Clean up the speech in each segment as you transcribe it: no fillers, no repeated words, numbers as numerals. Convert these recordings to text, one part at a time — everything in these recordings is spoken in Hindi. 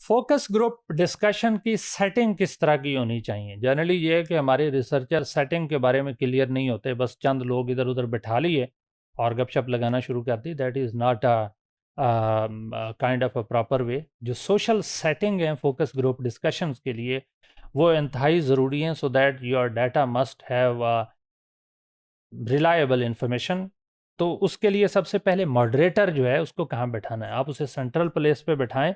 फोकस ग्रुप डिस्कशन की सेटिंग किस तरह की होनी चाहिए? जनरली ये है कि हमारे रिसर्चर सेटिंग के बारे में क्लियर नहीं होते, बस चंद लोग इधर उधर बैठा लिए और गपशप लगाना शुरू कर दी। That is not a kind of a proper way. जो सोशल सेटिंग है फोकस ग्रुप डिस्कशंस के लिए, वो इंतहाई ज़रूरी हैं, so that your data must have reliable information. तो उसके लिए सबसे पहले मॉडरेटर जो है उसको कहाँ बैठाना है? आप उसे सेंट्रल प्लेस पे बैठाएं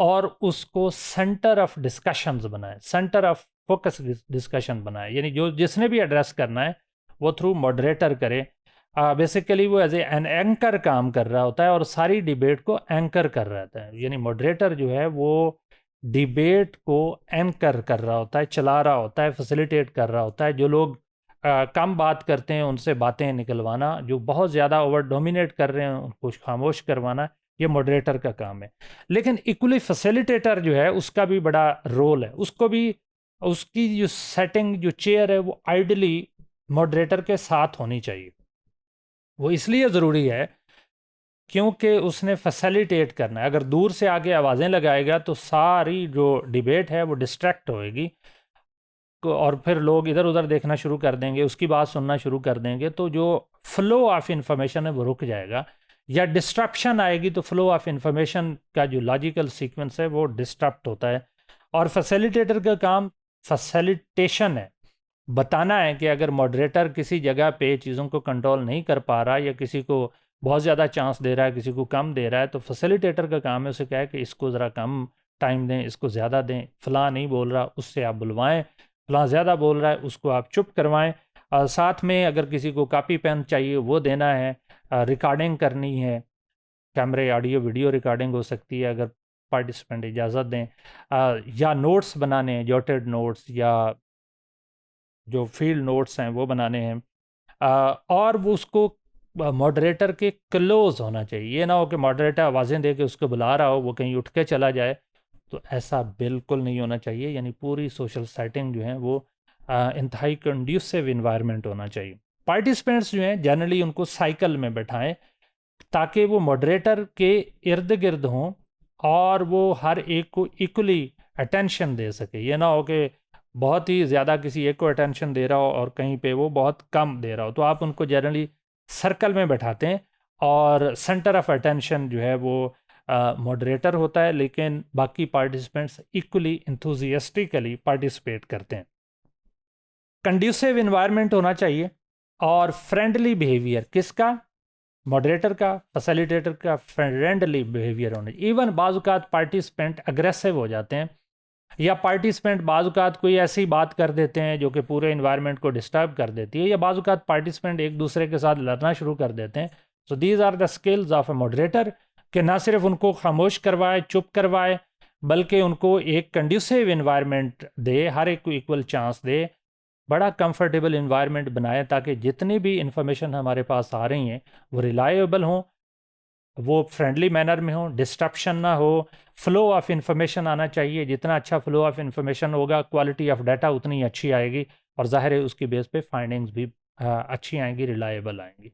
और उसको सेंटर ऑफ डिस्कशंस बनाएं, सेंटर ऑफ फोकस डिस्कशन बनाएं। यानी जो जिसने भी एड्रेस करना है वो थ्रू मॉडरेटर करे। बेसिकली वो एज एन एंकर काम कर रहा होता है और सारी डिबेट को एंकर कर रहा होता है। यानी मॉडरेटर जो है वो डिबेट को एंकर कर रहा होता है, चला रहा होता है, फैसिलिटेट कर रहा होता है। जो लोग कम बात करते हैं उनसे बातें निकलवाना, जो बहुत ज़्यादा ओवर डोमिनेट कर रहे हैं उनको खामोश करवाना, ये मॉडरेटर का काम है। लेकिन इक्वली फैसिलिटेटर जो है उसका भी बड़ा रोल है। उसको भी उसकी जो सेटिंग, जो चेयर है, वो आइडली मॉडरेटर के साथ होनी चाहिए। वो इसलिए ज़रूरी है क्योंकि उसने फैसिलिटेट करना है। अगर दूर से आगे आवाज़ें लगाएगा तो सारी जो डिबेट है वो डिस्ट्रैक्ट होएगी और फिर लोग इधर उधर देखना शुरू कर देंगे, उसकी बात सुनना शुरू कर देंगे, तो जो फ्लो ऑफ इंफॉर्मेशन है वो रुक जाएगा या डिस्ट्रप्शन आएगी। तो फ्लो ऑफ इंफॉर्मेशन का जो लॉजिकल सीक्वेंस है वो डिस्टर्ब होता है। और फैसिलिटेटर का काम फैसिलिटेशन है, बताना है कि अगर मॉडरेटर किसी जगह पे चीज़ों को कंट्रोल नहीं कर पा रहा या किसी को बहुत ज़्यादा चांस दे रहा है, किसी को कम दे रहा है, तो फैसिलिटेटर का काम है उसे कहे कि इसको ज़रा कम टाइम दें, इसको ज़्यादा दें, फ़लाँ नहीं बोल रहा उससे आप बुलवाएं, फ़लाँ ज़्यादा बोल रहा है उसको आप चुप करवाएं। साथ में अगर किसी को कापी पेन चाहिए वो देना है, रिकॉर्डिंग करनी है, कैमरे ऑडियो वीडियो रिकॉर्डिंग हो सकती है अगर पार्टिसिपेंट इजाज़त दें, या नोट्स बनाने हैं, जॉटेड नोट्स या जो फील्ड नोट्स हैं वो बनाने हैं। और वो उसको मॉडरेटर के क्लोज होना चाहिए। ये ना हो कि मॉडरेटर आवाज़ें दे के उसको बुला रहा हो, वो कहीं उठ के चला जाए, तो ऐसा बिल्कुल नहीं होना चाहिए। यानी पूरी सोशल सेटिंग जो है वो इंतहाई कंड्यूसिव इन्वायरमेंट होना चाहिए। पार्टिसिपेंट्स जो हैं जनरली उनको साइकिल में बैठाएं ताकि वो मॉडरेटर के इर्द गिर्द हों और वो हर एक को इक्वली अटेंशन दे सके। ये ना हो कि बहुत ही ज़्यादा किसी एक को अटेंशन दे रहा हो और कहीं पे वो बहुत कम दे रहा हो। तो आप उनको जनरली सर्कल में बैठाते हैं और सेंटर ऑफ अटेंशन जो है वो मॉडरेटर होता है, लेकिन बाकी पार्टिसिपेंट्स इक्वली इंथुजियास्टिकली पार्टिसिपेट करते हैं। कंड्यूसिव इन्वायरमेंट होना चाहिए और फ्रेंडली बिहेवियर किसका? मॉडरेटर का, फैसिलिटेटर का फ्रेंडली बिहेवियर होना चाहिए। इवन बाज़-औक़ात पार्टिसिपेंट अग्रेसिव हो जाते हैं या पार्टिसिपेंट बाज़-औक़ात कोई ऐसी बात कर देते हैं जो कि पूरे इन्वायरमेंट को डिस्टर्ब कर देती है, या बाज़-औक़ात पार्टिसिपेंट एक दूसरे के साथ लड़ना शुरू कर देते हैं। So these are the skills of a moderator कि ना सिर्फ उनको खामोश करवाए, चुप करवाए, बल्कि उनको एक कंड्यूसिव इन्वायरमेंट दे, हर एक को इक्वल चांस दे, बड़ा कंफर्टेबल इन्वायरमेंट बनाए ताकि जितनी भी इंफॉर्मेशन हमारे पास आ रही हैं वो रिलायबल हों, वो फ्रेंडली मैनर में हो, डिस्ट्रप्शन ना हो, फ्लो ऑफ इंफॉर्मेशन आना चाहिए। जितना अच्छा फ्लो ऑफ इंफॉर्मेशन होगा क्वालिटी ऑफ डाटा उतनी अच्छी आएगी और ज़ाहिर है उसकी बेस पे फाइंडिंग्स भी अच्छी आएंगी, रिलायबल आएंगी।